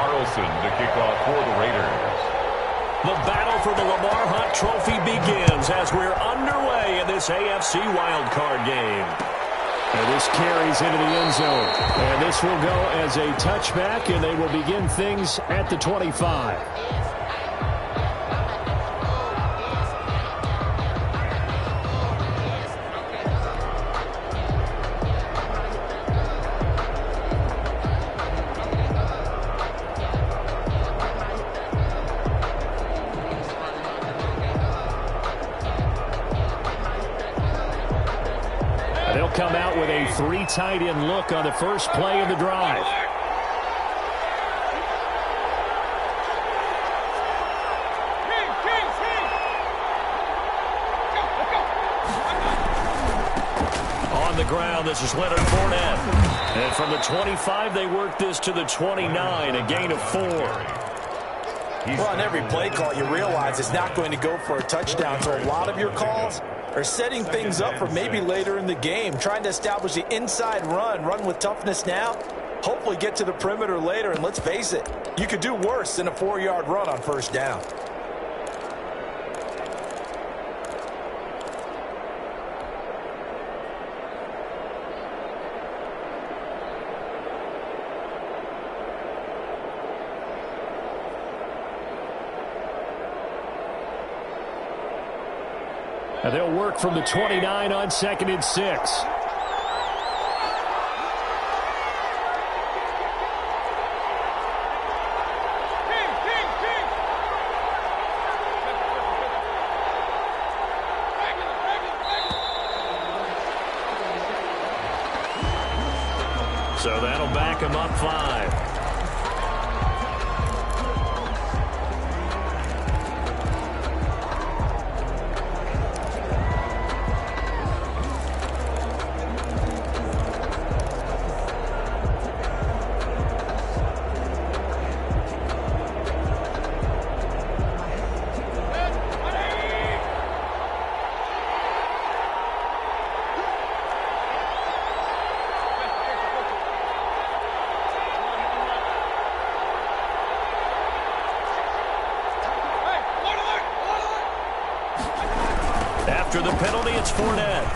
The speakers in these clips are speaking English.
Carlson to kick off for the Raiders. The battle for the Lamar Hunt Trophy begins as we're underway in this AFC wildcard game. And this carries into the end zone. And this will go as a touchback, and they will begin things at the 25. They'll come out with a 3 tight end look on the first play of the drive. On the ground, this is Leonard Fournette. And from the 25, they work this to the 29, a gain of 4. Well, on every play call, you realize it's not going to go for a touchdown, so a lot of your calls are setting things up for maybe later in the game, trying to establish the inside run with toughness now, hopefully get to the perimeter later, and let's face it, you could do worse than a 4-yard run on first down. And they'll work from the 29 on 2nd and 6. So that'll back him up 5. After the penalty, it's Fournette.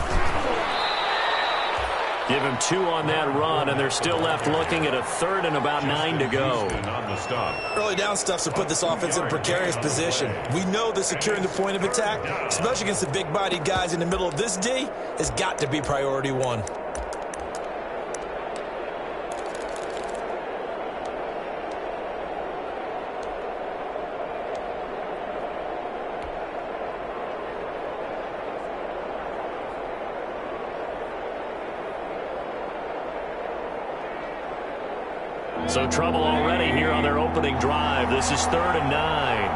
Give him 2 on that run, and they're still left looking at a 3rd and about 9 to go. Early down stuff's to put this offense in a precarious position. We know that securing the point of attack, especially against the big-bodied guys in the middle of this D, has got to be priority 1. So trouble already here on their opening drive. This is 3rd and 9.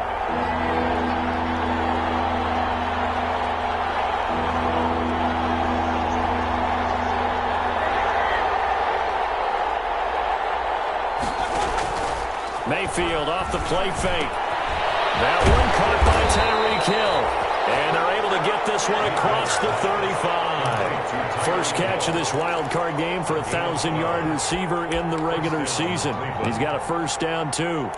Mayfield off the play fake. That one caught by Tyreek Hill. And they're able to get this one across the 35. First catch of this wild card game for a 1,000-yard receiver in the regular season. He's got a first down, too.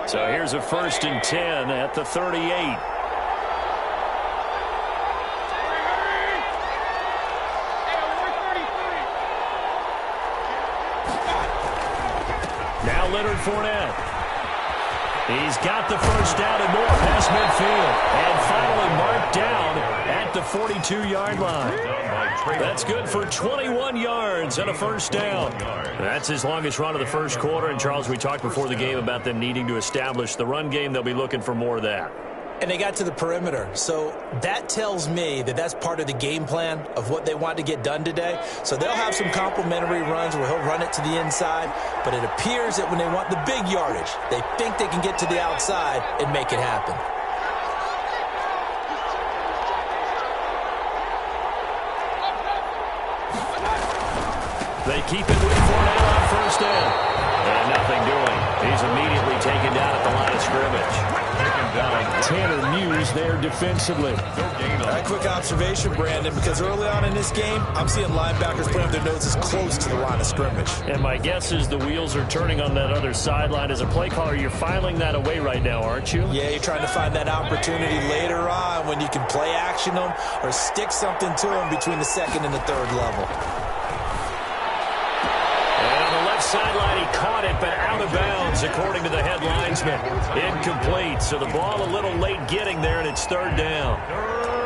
So here's a 1st and 10 at the 38. Now Leonard Fournette. He's got the first down and more past midfield. And finally marked down at the 42-yard line. That's good for 21 yards and a first down. That's his longest run of the first quarter. And, Charles, we talked before the game about them needing to establish the run game. They'll be looking for more of that. And they got to the perimeter. So that tells me that that's part of the game plan of what they want to get done today. So they'll have some complementary runs where he'll run it to the inside. But it appears that when they want the big yardage, they think they can get to the outside and make it happen. They keep it with Fournette on first down. And nothing doing scrimmage. Tanner Muse there defensively. A quick observation, Brandon, because early on in this game, I'm seeing linebackers putting their noses close to the line of scrimmage. And my guess is the wheels are turning on that other sideline. As a play caller, you're filing that away right now, aren't you? Yeah, you're trying to find that opportunity later on when you can play action them or stick something to them between the second and the third level. Sideline, he caught it, but out of bounds, according to the head linesman. Incomplete, so the ball a little late getting there, and it's third down.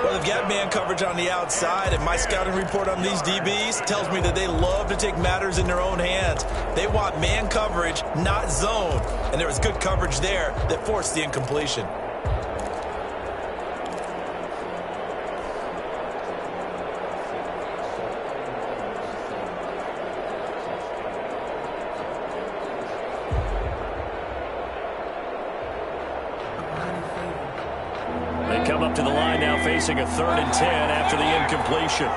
Well, they've got man coverage on the outside, and my scouting report on these DBs tells me that they love to take matters in their own hands. They want man coverage, not zone, and there was good coverage there that forced the incompletion. To the line now, facing a 3rd and 10 after the incompletion.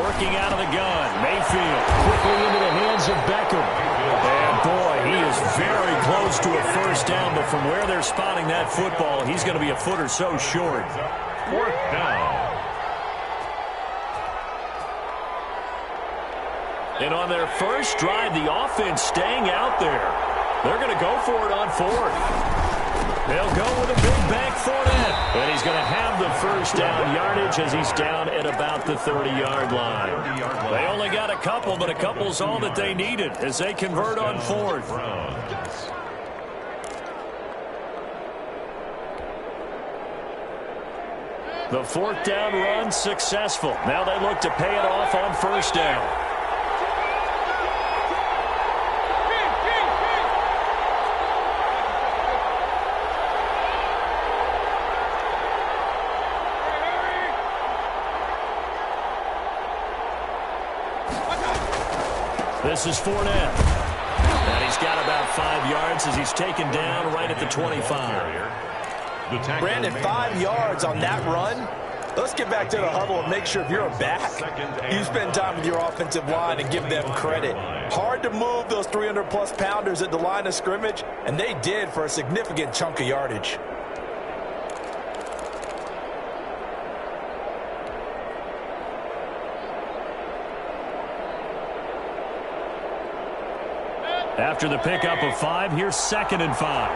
Working out of the gun, Mayfield Quickly into the hands of Beckham. And boy, he is very close to a first down, but from where they're spotting that football, he's going to be a foot or so short. 4th down. And on their first drive, the offense staying out there. They're going to go for it on 4th. They'll go with a big back Fournette. And he's going to have the first down yardage as he's down at about the 30-yard line. They only got a couple, but a couple's all that they needed as they convert on 4th. The 4th down run successful. Now they look to pay it off on first down. This is Fournette. And he's got about 5 yards as he's taken down right at the 25. Brandon, 5 yards on that run. Let's get back to the huddle and make sure if you're a back, you spend time with your offensive line and give them credit. Hard to move those 300-plus pounders at the line of scrimmage, and they did for a significant chunk of yardage. After the pickup of 5, here's 2nd and 5.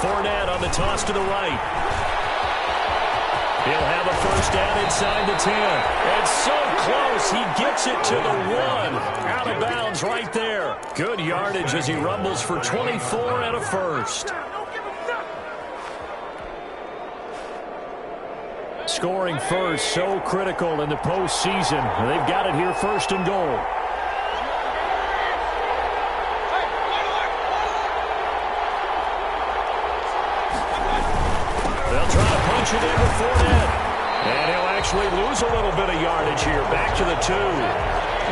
Fournette on the toss to the right. He'll have a first down inside the 10. And so close, he gets it to the 1. Out of bounds right there. Good yardage as he rumbles for 24 and a first. Scoring first, so critical in the postseason. They've got it here, 1st and goal. They'll try to punch it in with Fournette. And he'll actually lose a little bit of yardage here. Back to the 2.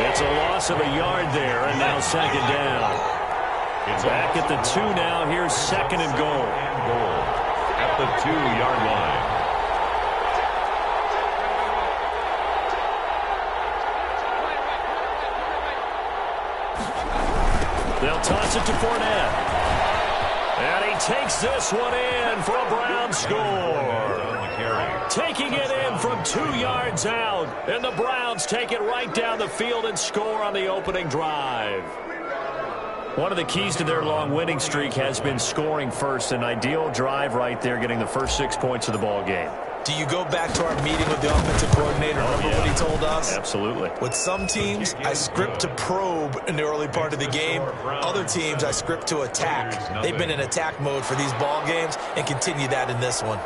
It's a loss of a yard there, and now 2nd down. It's back at the 2 now. Here's 2nd and goal. At the 2-yard line. They'll toss it to Fournette. And he takes this one in for a Brown score. Taking it in from 2 yards out. And the Browns take it right down the field and score on the opening drive. One of the keys to their long winning streak has been scoring first. An ideal drive right there, getting the first 6 points of the ball game. Do you go back to our meeting with the offensive coordinator? Remember what he told us? Absolutely. With some teams, I script to probe in the early part of the game. Other teams, I script to attack. They've been in attack mode for these ball games and continue that in this one.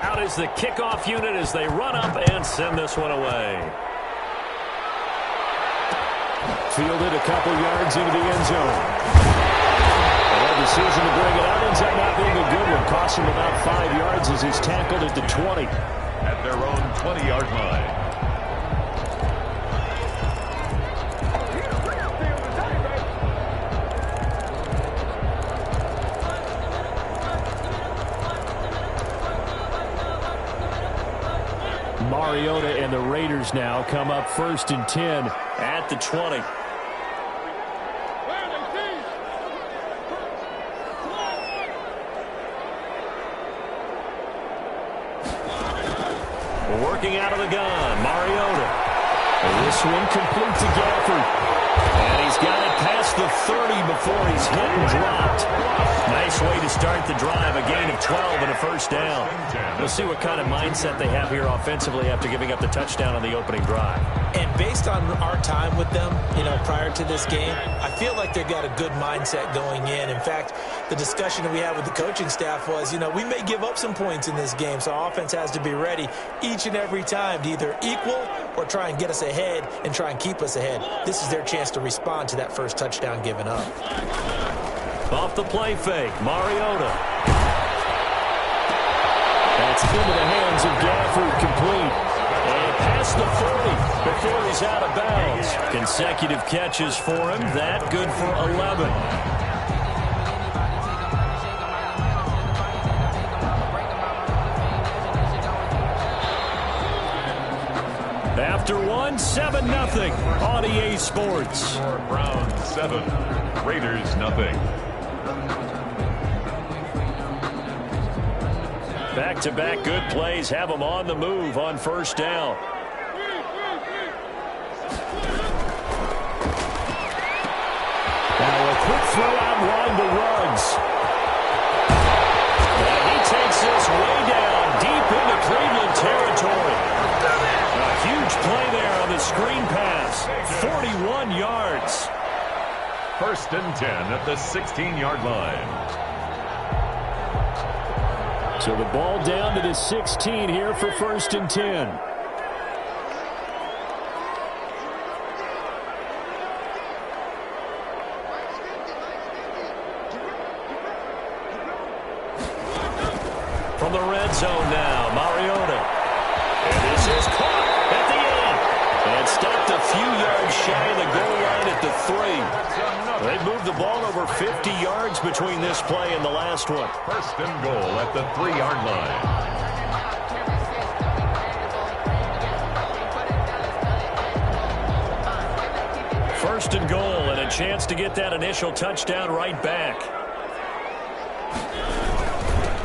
Out is the kickoff unit as they run up and send this one away. Fielded a couple yards into the end zone. The decision to bring it out ends up not being a good one. Costs him about 5 yards as he's tackled at the 20. At their own 20-yard line. Mariota and the Raiders now come up 1st and 10 at the 20. Working out of the gun, Mariota. And this one complete to Gafford. And he's got it past the 30 before he's hit and dropped. Nice way to start the drive, a gain of 12 and a first down. We'll see what kind of mindset they have here offensively after giving up the touchdown on the opening drive. And based on our time with them, prior to this game, I feel like they've got a good mindset going in. In fact, the discussion that we had with the coaching staff was, we may give up some points in this game, so our offense has to be ready each and every time to either equal or try and get us ahead and try and keep us ahead. This is their chance to respond to that first touchdown given up. Off the play fake, Mariota. That's into the hands of Gafford, complete. And past the 40 before he's out of bounds. Consecutive catches for him. That good for 11. After one, 7-0 on EA Sports. Browns 7, Raiders nothing. Back-to-back good plays have them on the move on first down. Now a quick throw out line to Ruggs. And he takes this way down deep into Cleveland territory. A huge play there on the screen pass. 41 yards. 1st and 10 at the 16-yard line. So the ball down to the 16 here for 1st and 10. From the red zone now, Mariota. And this is caught at the end. And stopped a few yards shy of the goal line at the 3. They moved the ball over 50 yards between this play and the last one. 1st and goal at the 3-yard line. First and goal and a chance to get that initial touchdown right back.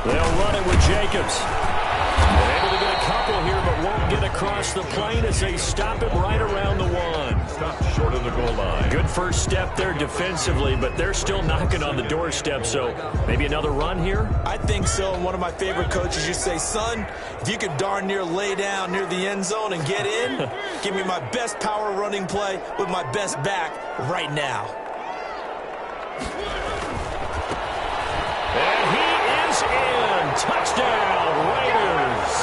They'll run it with Jacobs. They're able to get a couple here, but won't get across the plane as they stop him right around the 1. Stopped short of the goal line. Good first step there defensively, but they're still knocking on the doorstep, so maybe another run here? I think so, and one of my favorite coaches used to say, son, if you could darn near lay down near the end zone and get in, give me my best power running play with my best back right now. And he is in. Touchdown, Raiders.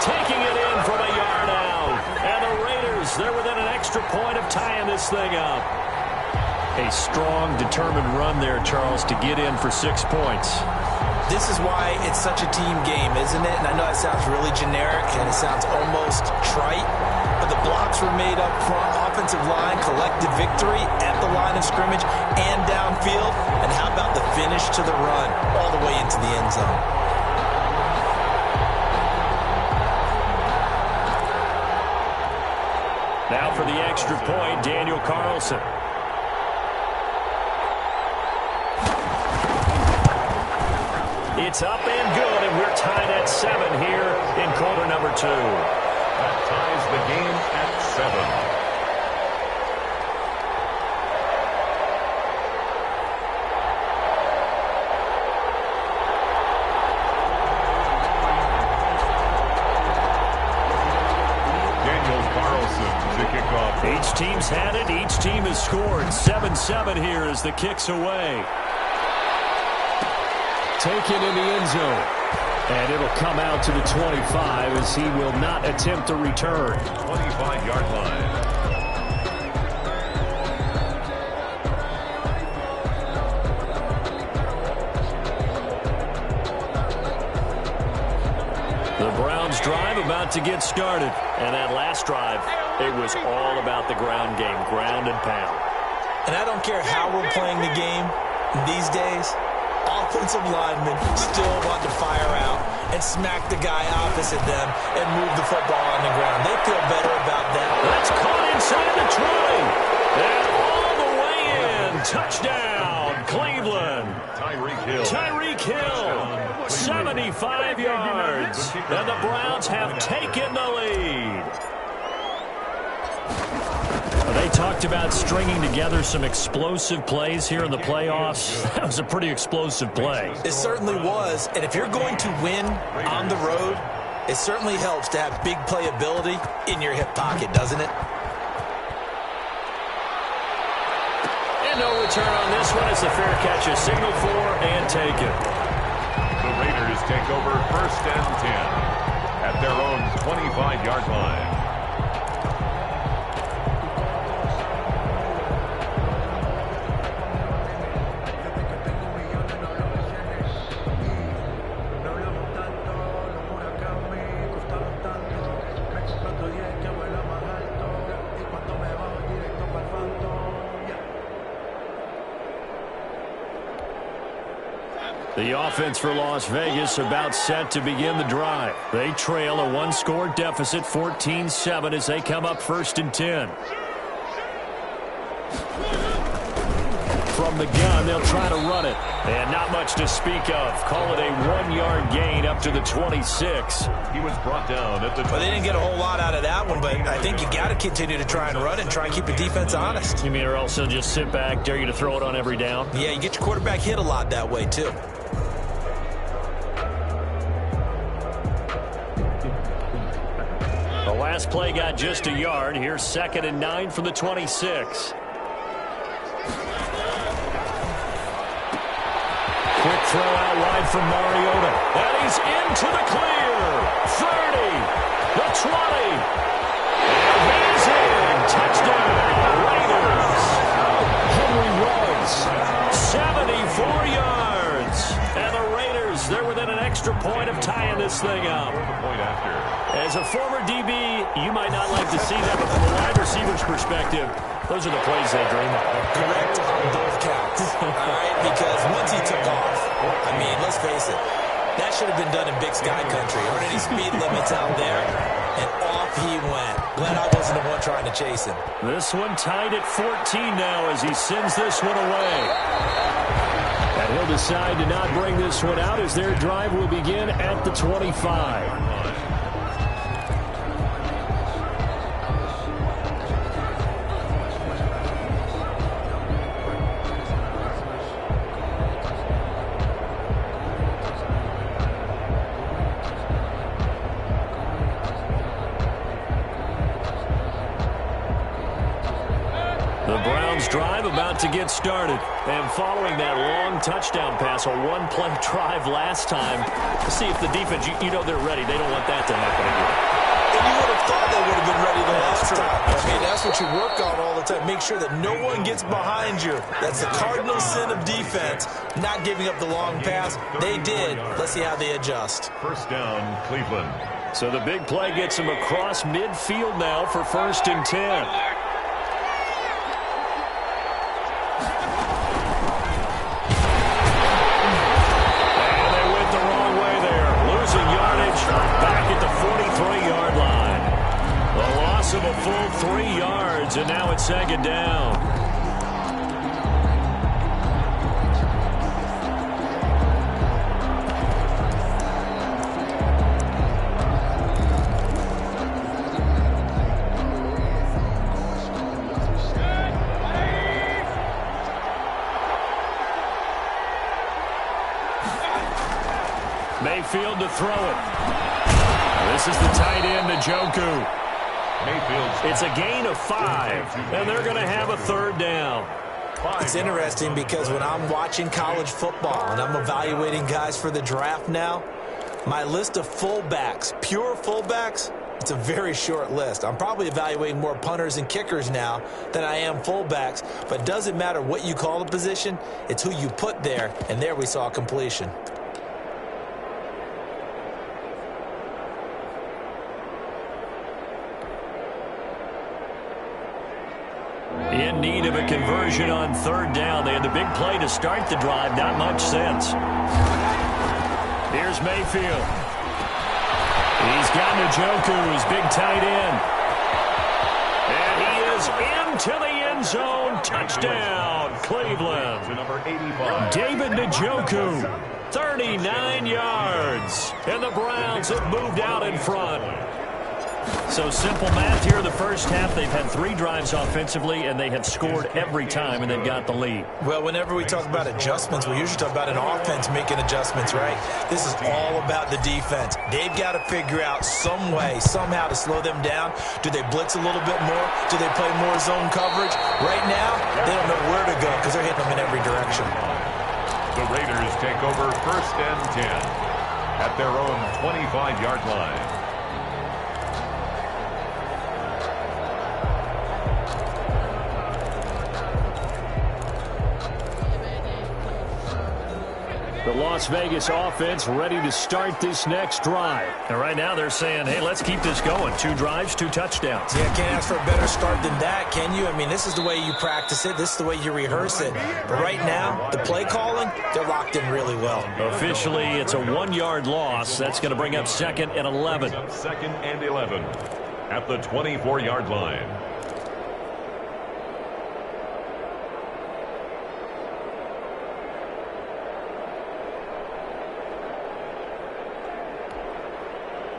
Taking it in from a yard out. And the Raiders, they're within an extra point of tying this thing up. A strong, determined run there, Charles, to get in for 6 points. This is why it's such a team game, isn't it? And I know it sounds really generic and it sounds almost trite, but the blocks were made up front, offensive line, collective victory at the line of scrimmage and downfield. And how about the finish to the run all the way into the end zone? Now for the extra point, Daniel Carlson. It's up and good, and we're tied at 7 here in quarter number 2. That ties the game at 7. Each team's had it. Each team has scored. 7-7 here as the kick's away. Taken in the end zone. And it'll come out to the 25 as he will not attempt a return. 25-yard line. The Browns drive about to get started. And that last drive, it was all about the ground game, ground and pound. And I don't care how we're playing the game these days, offensive linemen still want to fire out and smack the guy opposite them and move the football on the ground. They feel better about that. That's caught inside the 20. And all the way in. Touchdown, Cleveland. Tyreek Hill, 75 yards. And the Browns have taken the lead. They talked about stringing together some explosive plays here in the playoffs. That was a pretty explosive play. It certainly was. And if you're going to win on the road, it certainly helps to have big playability in your hip pocket, doesn't it? And no return on this one as the fair catch is signaled for and taken. The Raiders take over 1st and 10 at their own 25-yard line. The offense for Las Vegas about set to begin the drive. They trail a one-score deficit, 14-7, as they come up 1st and 10. From the gun, they'll try to run it. And not much to speak of. Call it a 1-yard gain up to the 26. He was brought down at the... Well, they didn't get a whole lot out of that one, but I think you got to continue to try and run and try and keep the defense honest. You mean or else they'll just sit back, dare you to throw it on every down? Yeah, you get your quarterback hit a lot that way, too. The last play got just a yard. Here's 2nd and 9 from the 26. Quick throw out wide from Mariota. And he's into the clear. 30. The 20. And he's in. Touchdown, Raiders. Henry Ruggs. 74 yards. And the Raiders, they're within an extra point of tying this thing up. As a former DB, you might not like to see that, but from a wide receiver's perspective, those are the plays they dream of. Correct on both counts. All right, because once he took off, I mean, let's face it, that should have been done in Big Sky Country. Aren't any speed limits out there? And off he went. Glad I wasn't the one trying to chase him. This one tied at 14 now as he sends this one away. And he'll decide to not bring this one out as their drive will begin at the 25. Drive about to get started. And following that long touchdown pass, a one-play drive last time, to see if the defense, you know they're ready. They don't want that to happen again. And you would have thought they would have been ready the last time. I mean, that's what you work on all the time. Make sure that no one gets behind you. That's the cardinal sin of defense, not giving up the long pass. They did. Let's see how they adjust. 1st down, Cleveland. So the big play gets them across midfield now for 1st and 10. Of a full 3 yards, and now it's 2nd down. Mayfield to throw it. This is the tight end, Njoku. It's a gain of 5, and they're going to have a 3rd down. It's interesting because when I'm watching college football and I'm evaluating guys for the draft now, my list of fullbacks, pure fullbacks, it's a very short list. I'm probably evaluating more punters and kickers now than I am fullbacks, but it doesn't matter what you call the position, it's who you put there, and there we saw completion. In need of a conversion on 3rd down. They had the big play to start the drive. Not much sense. Here's Mayfield. He's got Njoku, his big tight end. And he is into the end zone. Touchdown, Cleveland. To number 85. David Njoku, 39 yards. And the Browns have moved out in front. So simple math here in the first half. They've had 3 drives offensively, and they have scored every time, and they've got the lead. Well, whenever we talk about adjustments, we usually talk about an offense making adjustments, right? This is all about the defense. They've got to figure out some way, somehow to slow them down. Do they blitz a little bit more? Do they play more zone coverage? Right now, they don't know where to go because they're hitting them in every direction. The Raiders take over 1st and 10 at their own 25-yard line. The Las Vegas offense ready to start this next drive. And right now they're saying, hey, let's keep this going. 2 drives, 2 touchdowns. Yeah, can't ask for a better start than that, can you? I mean, this is the way you practice it. This is the way you rehearse it. But right now, the play calling, they're locked in really well. Officially, it's a 1-yard loss. That's going to bring up 2nd and 11. 2nd and 11 at the 24-yard line.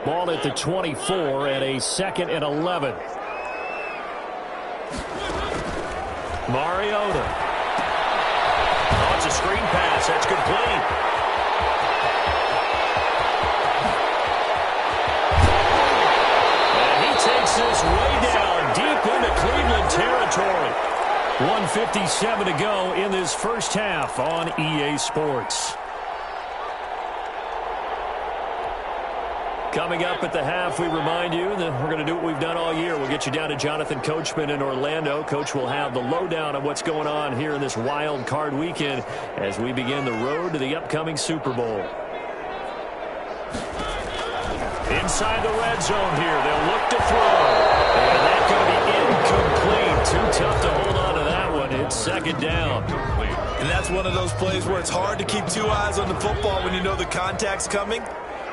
Ball at the 24 and a 2nd and 11. Mariota. Oh, it's a screen pass. That's complete. And he takes this way down deep into Cleveland territory. 1:57 to go in this first half on EA Sports. Coming up at the half, we remind you that we're going to do what we've done all year. We'll get you down to Jonathan Coachman in Orlando. Coach will have the lowdown on what's going on here in this wild card weekend as we begin the road to the upcoming Super Bowl. Inside the red zone here, they'll look to throw. And that's going to be incomplete. Too tough to hold on to that one. It's 2nd down. And that's one of those plays where it's hard to keep 2 eyes on the football when you know the contact's coming,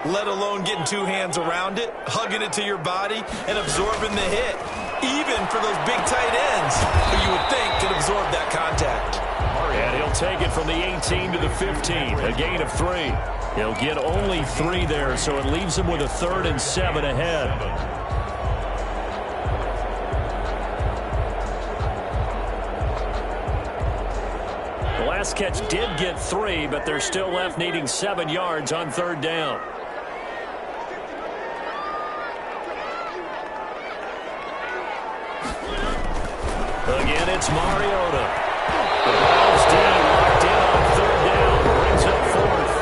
let alone getting 2 hands around it, hugging it to your body, and absorbing the hit, even for those big tight ends who you would think could absorb that contact. And he'll take it from the 18 to the 15, a gain of 3. He'll get only 3 there, so it leaves him with a 3rd and 7 ahead. The last catch did get 3, but they're still left needing 7 yards on 3rd down. Again, it's Mariota. The Browns team locked in on 3rd down, brings up 4th.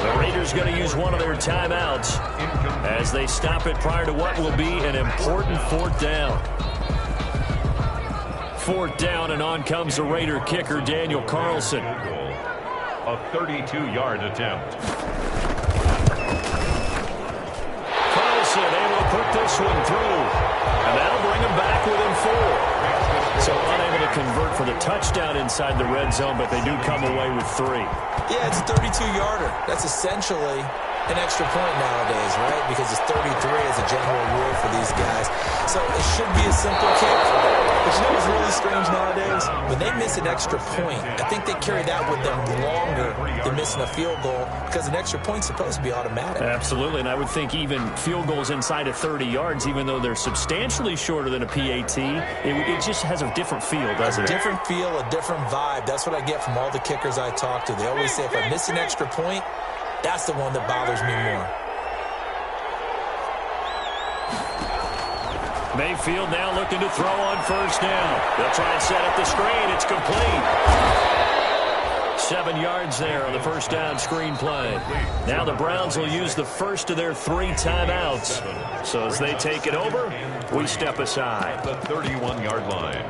The Raiders going to use one of their timeouts as they stop it prior to what will be an important 4th down. 4th down, and on comes the Raider kicker, Daniel Carlson. A 32-yard attempt. Carlson able to put this one through, and that'll bring him back within 4. So unable to convert for the touchdown inside the red zone, but they do come away with 3. Yeah, it's a 32-yarder. That's essentially an extra point nowadays, right? Because it's 33 as a general rule for these guys. So it should be a simple kick. But you know what's really strange nowadays? When they miss an extra point, I think they carry that with them longer than missing a field goal because an extra point's supposed to be automatic. Absolutely, and I would think even field goals inside of 30 yards, even though they're substantially shorter than a PAT, it just has a different feel, doesn't it? A different feel, a different vibe. That's what I get from all the kickers I talk to. They always say if I miss an extra point, that's the one that bothers me more. Mayfield now looking to throw on 1st down. They'll try and set up the screen. It's complete. 7 yards there on the 1st down screen play. Now the Browns will use the first of their 3 timeouts. So as they take it over, we step aside. The 31-yard line.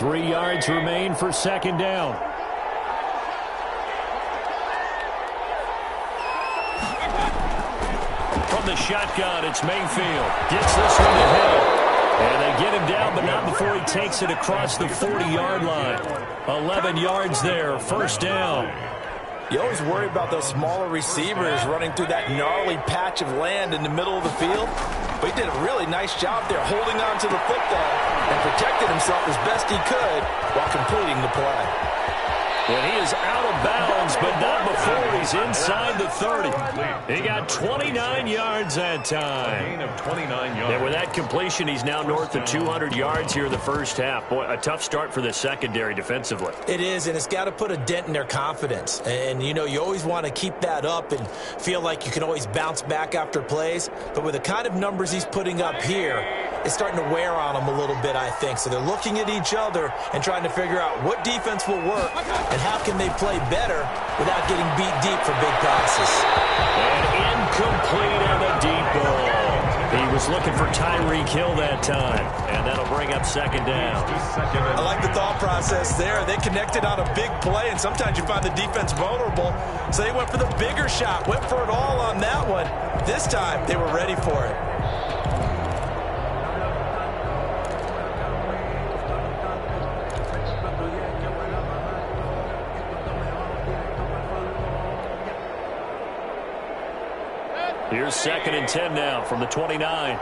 3 yards remain for second down. From the shotgun, it's Mayfield. Gets this one to him. And they get him down, but not before he takes it across the 40-yard line. 11 yards there, first down. You always worry about those smaller receivers running through that gnarly patch of land in the middle of the field. But he did a really nice job there holding on to the football and protected himself as best he could while completing the play. And he is out of bounds, but not before he's inside the 30. He got 29 yards that time. Gain of 29 yards. And with that completion, he's now north of 200 yards here in the first half. Boy, a tough start for the secondary defensively. It is, and it's got to put a dent in their confidence. And, you know, you always want to keep that up and feel like you can always bounce back after plays. But with the kind of numbers he's putting up here, it's starting to wear on them a little bit, I think. So they're looking at each other and trying to figure out what defense will work and how can they play better without getting beat deep for big passes. And incomplete on the deep ball. He was looking for Tyreek Hill that time, and that'll bring up second down. I like the thought process there. They connected on a big play, and sometimes you find the defense vulnerable. So they went for the bigger shot, went for it all on that one. This time, they were ready for it. Here's 2nd and 10 now from the 29.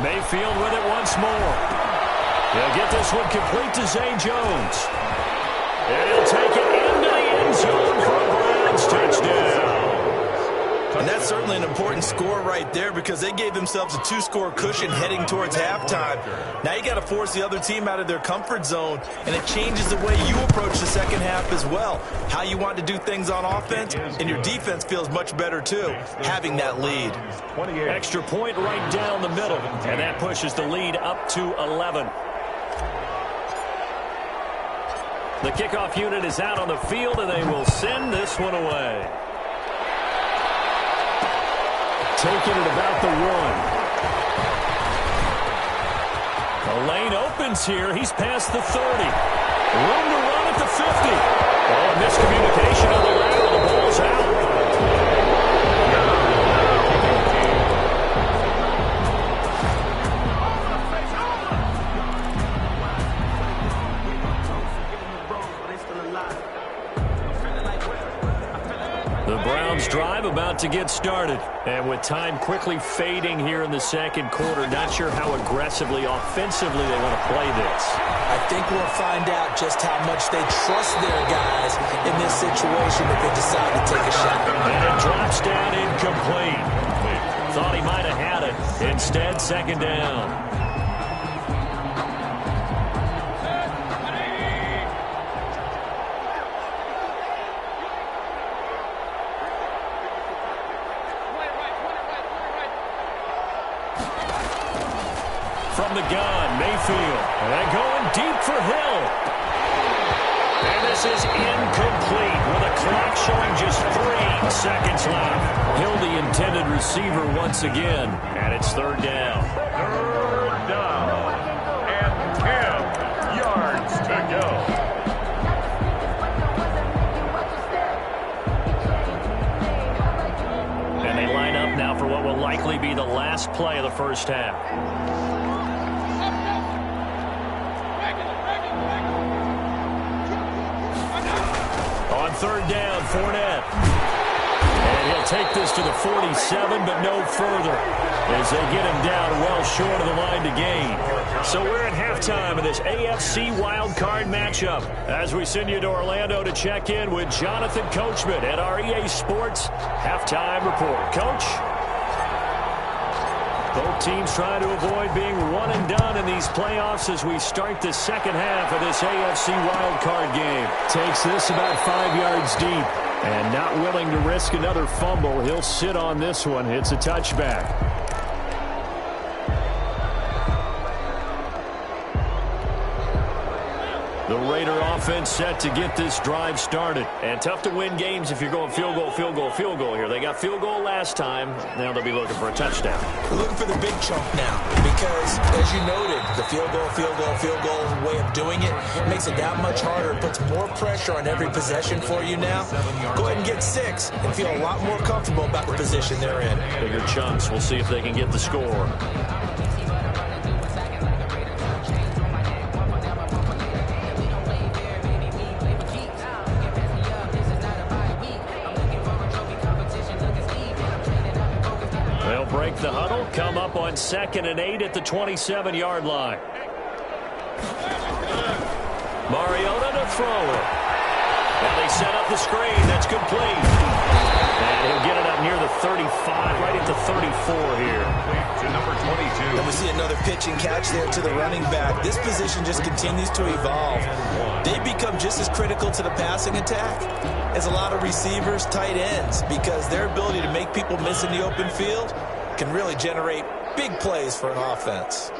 Mayfield with it once more. He'll get this one complete to Zay Jones. And he'll take it into the end zone for a Browns touchdown. And that's certainly an important score right there because they gave themselves a 2-score cushion heading towards halftime. Now you got to force the other team out of their comfort zone, and it changes the way you approach the second half as well. How you want to do things on offense, and your defense feels much better too, having that lead. Extra point right down the middle, and that pushes the lead up to 11. The kickoff unit is out on the field, and they will send this one away. Taking it about the 1. The lane opens here. He's past the 30. Room to run at the 50. Oh, miscommunication on the ground. The ball's out. The Browns drive about to get started. And with time quickly fading here in the second quarter, not sure how aggressively, offensively they want to play this. I think we'll find out just how much they trust their guys in this situation if they decide to take a shot. And it drops down incomplete. Thought he might have had it. Instead, second down. From the gun, Mayfield. And going deep for Hill. And this is incomplete with a clock showing just 3 seconds left. Hill, the intended receiver once again. And it's third down. Third down. And 10 yards to go. And they line up now for what will likely be the last play of the first half. On third down, Fournette. And he'll take this to the 47, but no further as they get him down well short of the line to gain. So we're at halftime of this AFC wildcard matchup as we send you to Orlando to check in with Jonathan Coachman at our EA Sports Halftime Report. Coach? Both teams trying to avoid being one and done in these playoffs as we start the second half of this AFC wildcard game. Takes this about 5 yards deep. And not willing to risk another fumble. He'll sit on this one. It's a touchback. The Raider offense set to get this drive started. And tough to win games if you're going field goal, field goal, field goal here. They got field goal last time. Now they'll be looking for a touchdown. We're looking for the big chunk now because, as you noted, the field goal way of doing it makes it that much harder. It puts more pressure on every possession for you now. Go ahead and get 6 and feel a lot more comfortable about the position they're in. Bigger chunks. We'll see if they can get the score. They'll break the huddle, come up on 2nd and 8 at the 27-yard line. Mariota to throw it. And they set up the screen. That's complete. And he'll get it up near the 35, right at the 34 here. To number 22. And we see another pitch and catch there to the running back. This position just continues to evolve. They become just as critical to the passing attack as a lot of receivers, tight ends, because their ability to make people miss in the open field can really generate big plays for an offense.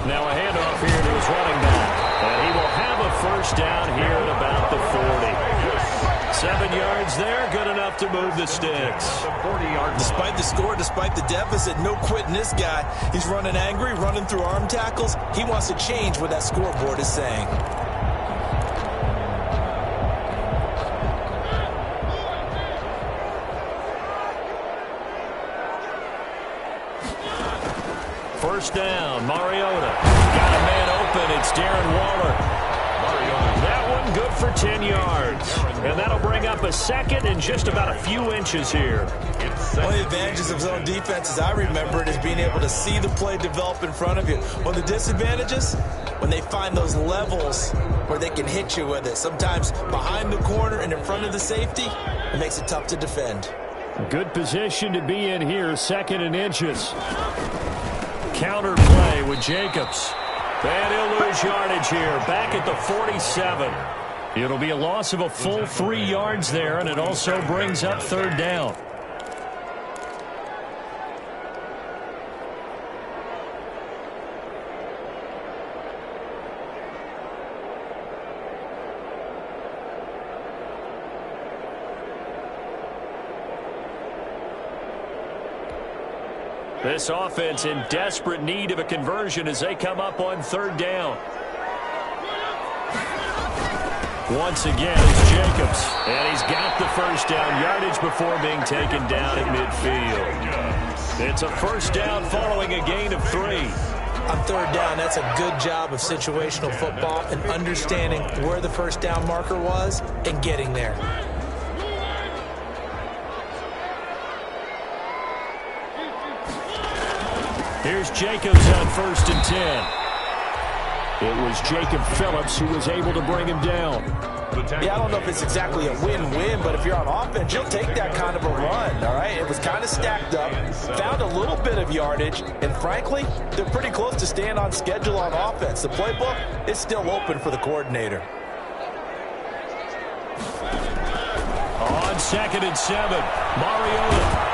Now a handoff here to his running back. And he will have a first down here at about the 40. 7 yards there, good enough to move the sticks. Despite the score, despite the deficit, no quitting this guy. He's running angry, running through arm tackles. He wants to change what that scoreboard is saying. First down, Mariota. Got a man open. It's Darren Waller. That one good for 10 yards. And that'll bring up a second and just about a few inches here. One of the advantages of zone defense, as I remember it, is being able to see the play develop in front of you. One of the disadvantages, when they find those levels where they can hit you with it. Sometimes behind the corner and in front of the safety, it makes it tough to defend. Good position to be in here, 2nd and inches. Counter play with Jacobs. And he'll lose yardage here, back at the 47. It'll be a loss of a full 3 yards there, and it also brings up 3rd down. This offense in desperate need of a conversion as they come up on 3rd down. Once again, it's Jacobs. And he's got the first down yardage before being taken down at midfield. It's a first down following a gain of 3. On 3rd down, that's a good job of situational football and understanding where the first down marker was and getting there. Here's Jacobs on 1st and 10. It was Jacob Phillips who was able to bring him down. Yeah, I don't know if it's exactly a win-win, but if you're on offense, you'll take that kind of a run, all right? It was kind of stacked up, found a little bit of yardage, and frankly, they're pretty close to staying on schedule on offense. The playbook is still open for the coordinator. On 2nd and 7, Mariota.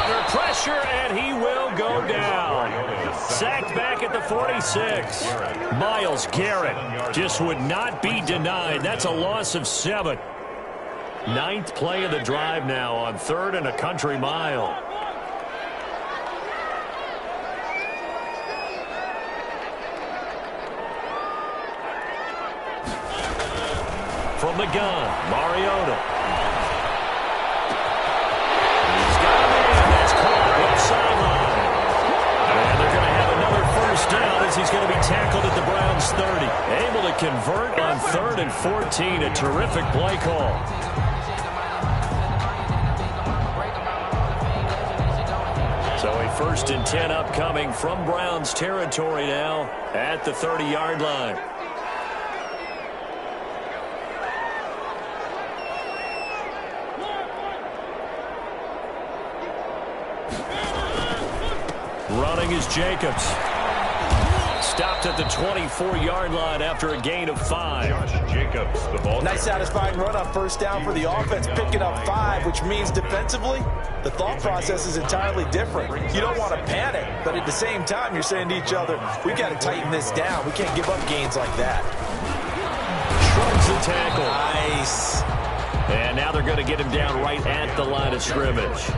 Under pressure, and he will go down. Sacked back at the 46. Myles Garrett just would not be denied. That's a loss of 7. 9th play of the drive now on 3rd and a country mile. From the gun, Mariota. He's got a man. That's caught left sideline. And they're going to have another first down as he's going to be tackled at the Browns' 30. Able to convert on 3rd and 14. A terrific play call. So a 1st and 10 upcoming from Browns territory now at the 30-yard line. Running is Jacobs. stopped at the 24-yard line after a gain of 5. Josh Jacobs, the ball. Nice satisfying run on first down for the offense, picking up 5, which means defensively, the thought process is entirely different. You don't want to panic, but at the same time, you're saying to each other, we've got to tighten this down. We can't give up gains like that. Shrugs the tackle. Nice. And now they're going to get him down right at the line of scrimmage.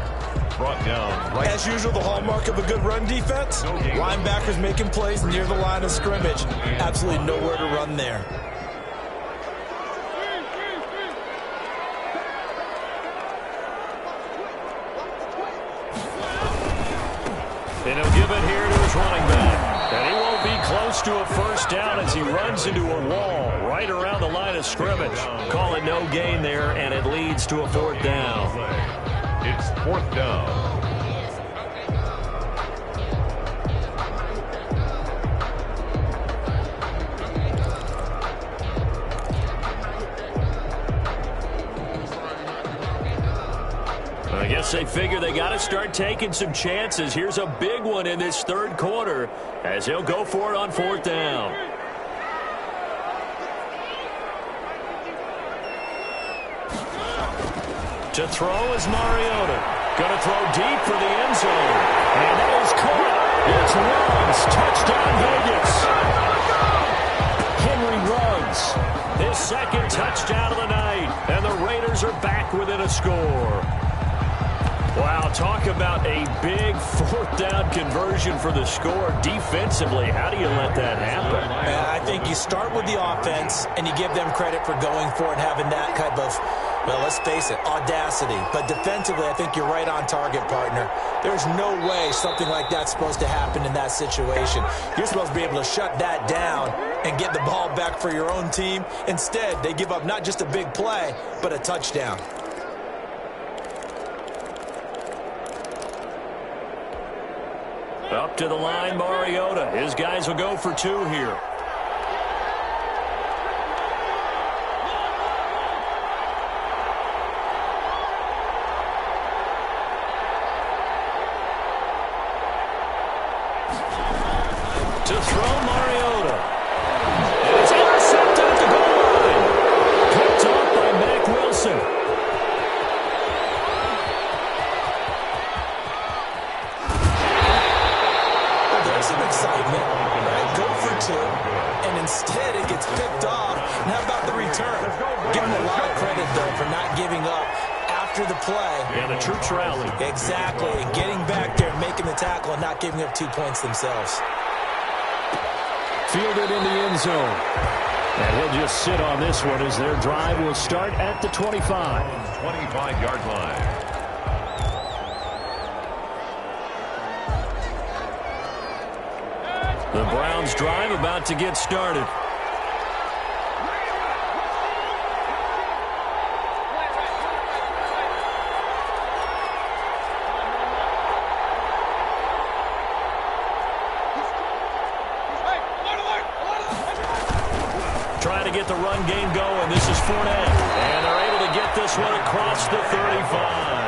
Brought down. Right. As usual, the hallmark of a good run defense, linebackers making plays near the line of scrimmage. Absolutely nowhere to run there. And he'll give it here to his running back. And he won't be close to a first down as he runs into a wall right around the line of scrimmage. Call it no gain there, and it leads to a 4th down. It's 4th down. I guess they figure they got to start taking some chances. Here's a big one in this 3rd quarter as he'll go for it on 4th down. To throw is Mariota. Going to throw deep for the end zone. And that is caught. It's Ruggs. Touchdown, Vegas. Henry Ruggs. His 2nd touchdown of the night. And the Raiders are back within a score. Wow, talk about a big 4th down conversion for the score. Defensively, how do you let that happen? I think you start with the offense, and you give them credit for going for it and having that type of, well, let's face it, audacity. But defensively, I think you're right on target, partner. There's no way something like that's supposed to happen in that situation. You're supposed to be able to shut that down and get the ball back for your own team. Instead, they give up not just a big play, but a touchdown. Up to the line, Mariota. His guys will go for 2 here. To throw, Mariota. And it's intercepted at the goal line. Picked off by Mack Wilson. Some excitement, right? Go for 2, and instead it gets picked off. And how about the return? Give him a lot of credit, though, for not giving up after the play. And the troops rally. Exactly, and getting back there and making the tackle and not giving up 2 points themselves. Fielded in the end zone. And he'll just sit on this one as their drive will start at the 25. 25-yard line. The Browns' drive about to get started. Trying to get the run game going. This is Fournette. And they're able to get this one across the 35.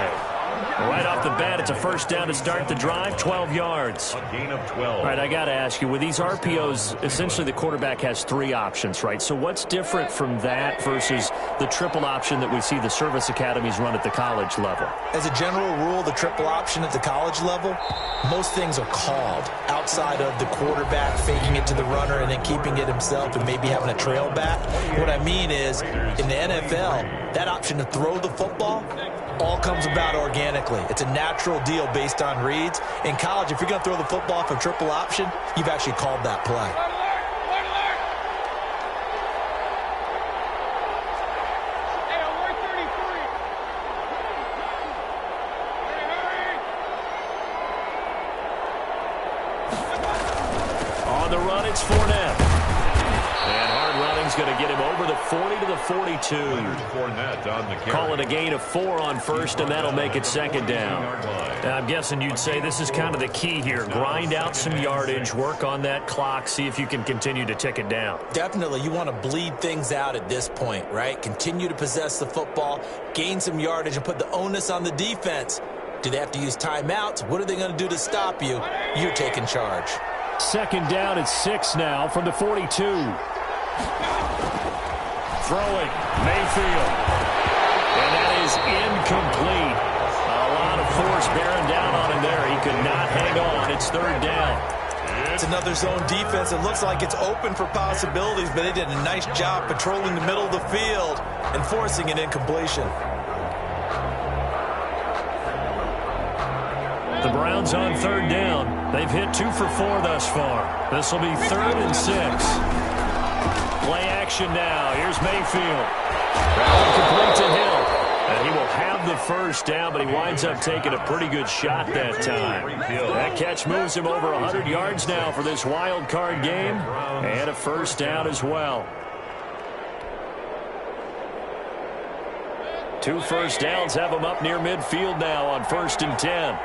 Right off the bat, it's a first down to start the drive, 12 yards. A gain of 12. All right, I got to ask you, with these RPOs, essentially the quarterback has 3 options, right? So what's different from that versus the triple option that we see the service academies run at the college level? As a general rule, the triple option at the college level, most things are called outside of the quarterback faking it to the runner and then keeping it himself and maybe having a trail back. What I mean is, in the NFL, that option to throw the football all comes about organically. It's a natural deal based on reads. In college, if you're going to throw the football for triple option, you've actually called that play. On the run, it's Fournette. And hard running's going to get him over the 40 to the 42. Fournette on the carry. Call it a gain of 4 on first, and that'll make it second down. And I'm guessing you'd say this is kind of the key here. Grind out some yardage, work on that clock, see if you can continue to tick it down. Definitely, you want to bleed things out at this point, right? Continue to possess the football, gain some yardage, and put the onus on the defense. Do they have to use timeouts? What are they going to do to stop you? You're taking charge. Second down at 6 now from the 42. Throwing, Mayfield. And that is incomplete. A lot of force bearing down on him there. He could not hang on. It's third down. It's another zone defense. It looks like it's open for possibilities, but they did a nice job patrolling the middle of the field and forcing an incompletion. The Browns on third down. They've hit 2 for 4 thus far. This will be 3rd and 6. Play action now. Here's Mayfield. That one complete to Hill. And he will have the first down, but he winds up taking a pretty good shot that time. That catch moves him over 100 yards now for this wild card game. And a first down as well. 2 first downs have him up near midfield now on 1st and 10.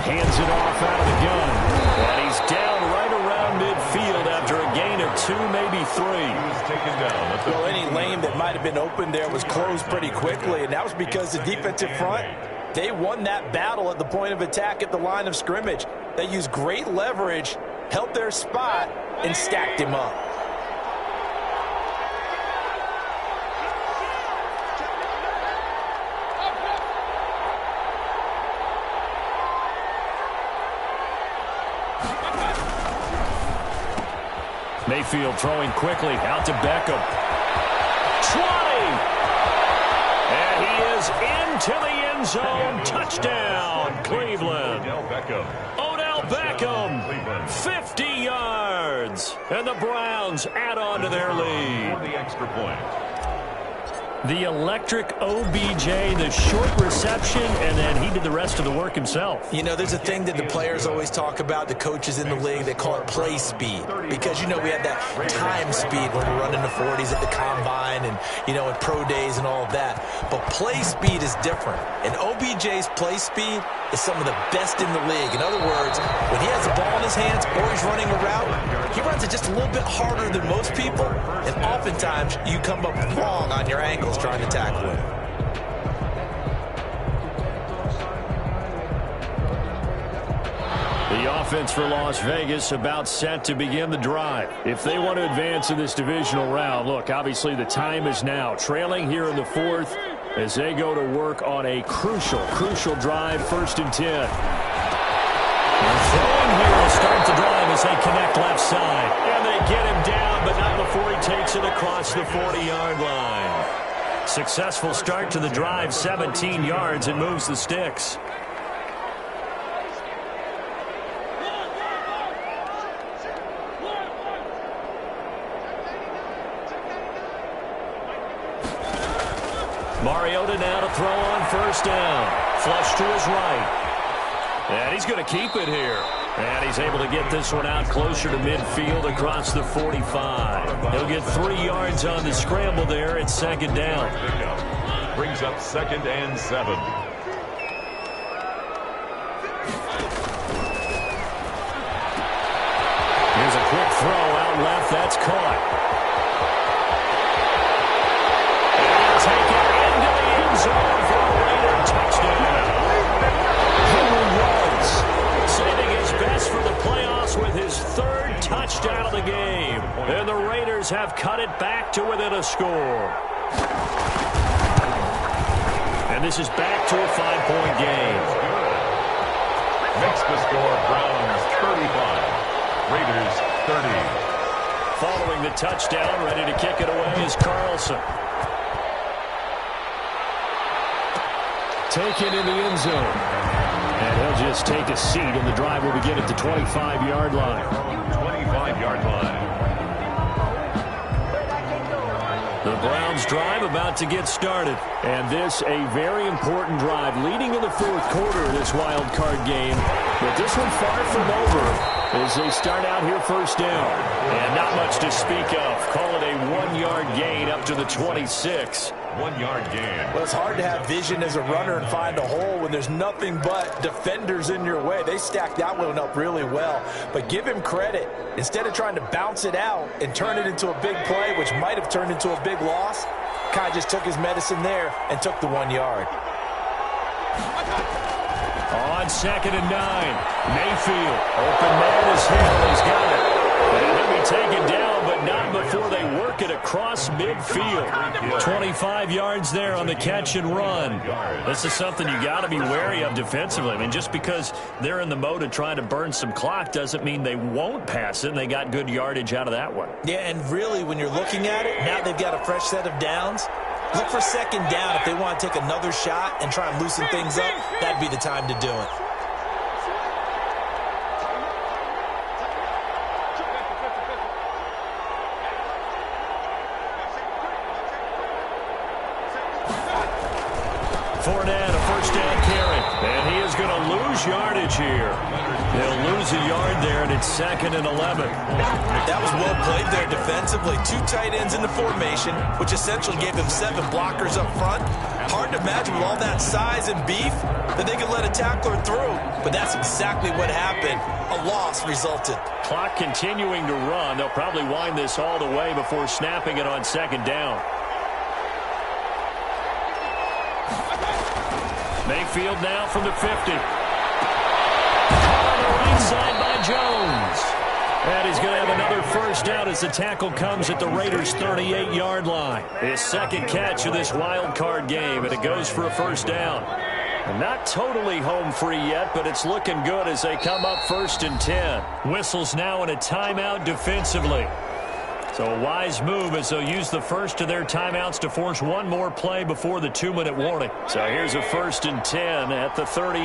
Hands it off out of the gun. And he's down right around midfield after a gain of 2, maybe 3. He was taken down. Well, any lane that might have been open there was closed pretty quickly, and that was because the defensive front, they won that battle at the point of attack at the line of scrimmage. They used great leverage, held their spot, and stacked him up. Mayfield throwing quickly out to Beckham. 20! And he is into the end zone. Touchdown, Cleveland. Odell Beckham, 50 yards. And the Browns add on to their lead. For the extra point. The electric OBJ, the short reception, and then he did the rest of the work himself. You know, there's a thing that the players always talk about, the coaches in the league, they call it play speed. Because, you know, we have that time speed when we're running the 40s at the combine and, you know, at pro days and all of that. But play speed is different. And OBJ's play speed is some of the best in the league. In other words, when he has the ball in his hands or he's running a route, he runs it just a little bit harder than most people. And oftentimes, you come up wrong on your angles trying to tackle him. The offense for Las Vegas about set to begin the drive. If they want to advance in this divisional round, look, obviously the time is now. Trailing here in the 4th as they go to work on a crucial drive, 1st and 10. And throwing here will start the drive as they connect left side. And they get him down, but not before he takes it across the 40-yard line. Successful start to the drive, 17 yards, and moves the sticks. Mariota now to throw on 1st down. Flush to his right. And he's going to keep it here. And he's able to get this one out closer to midfield across the 45. He'll get 3 yards on the scramble there. It's 2nd down. Brings up 2nd and 7. Here's a quick throw out left. That's caught. And he'll take it into the end zone for a Raider touchdown. Henry Ruggs saving his best for the playoffs with his 3rd touchdown of the game. And the Raiders have cut it back to within a score. And this is back to a 5-point game. Makes the score Browns 35. Raiders 30. Following the touchdown, ready to kick it away is Carlson. Taken in the end zone. And he'll just take a seat, and the drive will begin at the 25-yard line. 25-yard line. The Browns drive about to get started. And this a very important drive leading in the 4th quarter of this wild card game. But this one far from over as they start out here first down. And not much to speak of. Call it a 1-yard gain up to the 26. 1-yard gain. Well, it's hard to have vision as a runner and find a hole when there's nothing but defenders in your way. They stacked that one up really well. But give him credit. Instead of trying to bounce it out and turn it into a big play, which might have turned into a big loss, kind of just took his medicine there and took the 1 yard. On 2nd and 9, Mayfield. Open man is Hill. He's got it. And he'll be taken down, but not before they work it across midfield. 25 yards there on the catch and run. This is something you got to be wary of defensively. I mean, just because they're in the mode of trying to burn some clock doesn't mean they won't pass it, and they got good yardage out of that one. Yeah, and really, when you're looking at it, now they've got a fresh set of downs. Look for 2nd down. If they want to take another shot and try and loosen things up, that'd be the time to do it. Fournette, a first down carry. And he is going to lose yardage here. They'll lose a yard there, and it's 2nd and 11. That was well played there defensively. 2 tight ends in the formation, which essentially gave them 7 blockers up front. Hard to imagine with all that size and beef that they could let a tackler through. But that's exactly what happened. A loss resulted. Clock continuing to run. They'll probably wind this all the way before snapping it on 2nd down. Mayfield now from the 50. On the right side by Jones. And he's going to have another first down as the tackle comes at the Raiders' 38-yard line. His 2nd catch of this wild card game, and it goes for a first down. And not totally home free yet, but it's looking good as they come up 1st and 10. Whistles now in a timeout defensively. So a wise move as they'll use the first of their timeouts to force one more play before the 2-minute warning. So here's a 1st and 10 at the 38.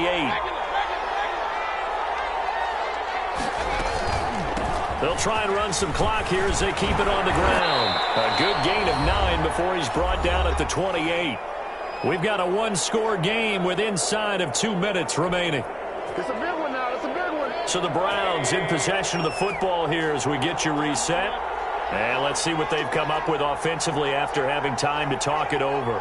They'll try and run some clock here as they keep it on the ground. A good gain of 9 before he's brought down at the 28. We've got a 1-score game with inside of 2 minutes remaining. It's a big one now. It's a big one. So the Browns in possession of the football here as we get you reset. And let's see what they've come up with offensively after having time to talk it over.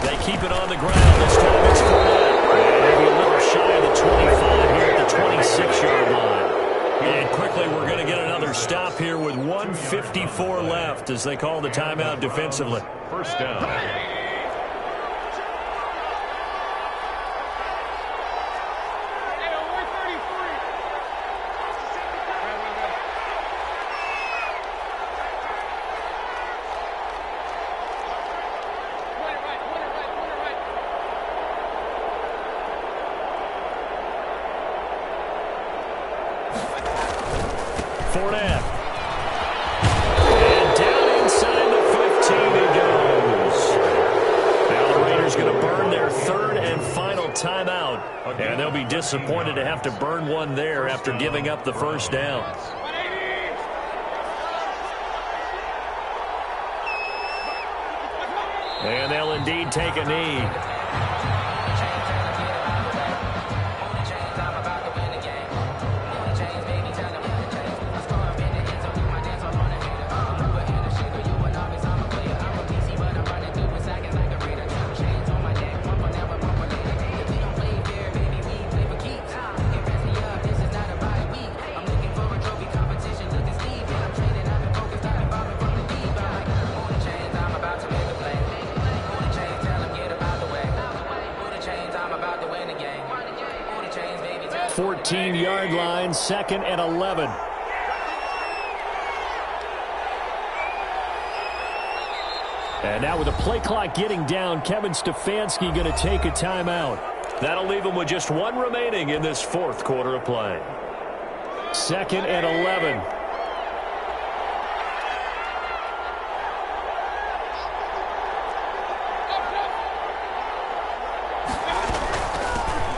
They keep it on the ground. This time it's Fournette. Maybe a little shy of the 25 here at the 26-yard line. And quickly we're going to get another stop here with 1:54 left as they call the timeout defensively. First down. Fournette. And down inside the 15 he goes. Now the Raiders going to burn their 3rd and final timeout. And they'll be disappointed to have to burn one there after giving up the first down. And they'll indeed take a knee. game. 14-yard line, 2nd and 11. And now with the play clock getting down, Kevin Stefanski going to take a timeout. That'll leave him with just one remaining in this fourth quarter of play. 2nd and 11.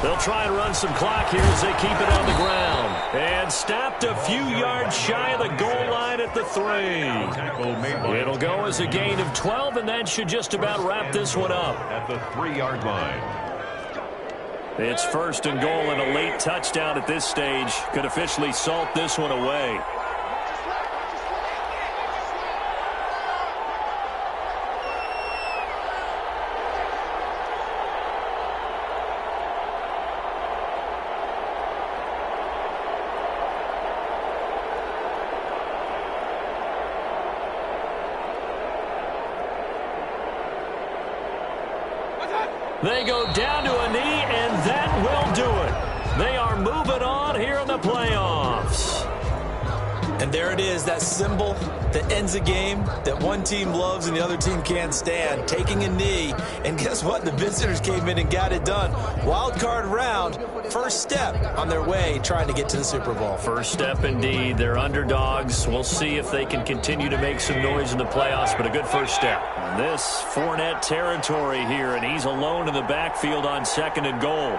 They'll try and run some clock here as they keep it on the ground. And stopped a few yards shy of the goal line at the 3. It'll go as a gain of 12, and that should just about wrap this one up. At the 3-yard line. It's first and goal, and a late touchdown at this stage could officially salt this one away. They go down to a knee, and that will do it. They are moving on here in the playoffs. And there it is, that symbol that ends a game that one team loves and the other team can't stand, taking a knee. And guess what? The visitors came in and got it done. Wild card round, first step on their way trying to get to the Super Bowl. First step indeed. They're underdogs. We'll see if they can continue to make some noise in the playoffs, but a good first step. This Fournette territory here, and he's alone in the backfield on 2nd and goal.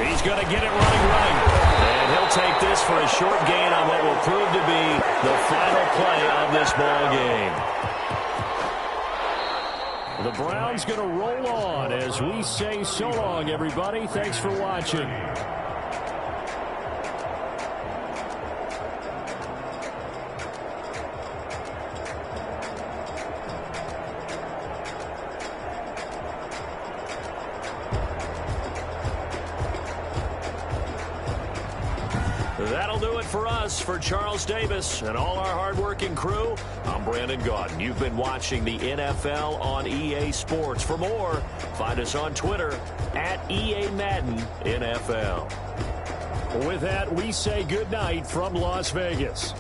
He's going to get it running right. And he'll take this for a short gain on what will prove to be the final play of this ball game. The Browns going to roll on as we say so long, everybody. Thanks for watching. That'll do it for us. For Charles Davis and all our hardworking crew, I'm Brandon Gaudin. You've been watching the NFL on EA Sports. For more, find us on Twitter at EA Madden NFL. With that, we say good night from Las Vegas.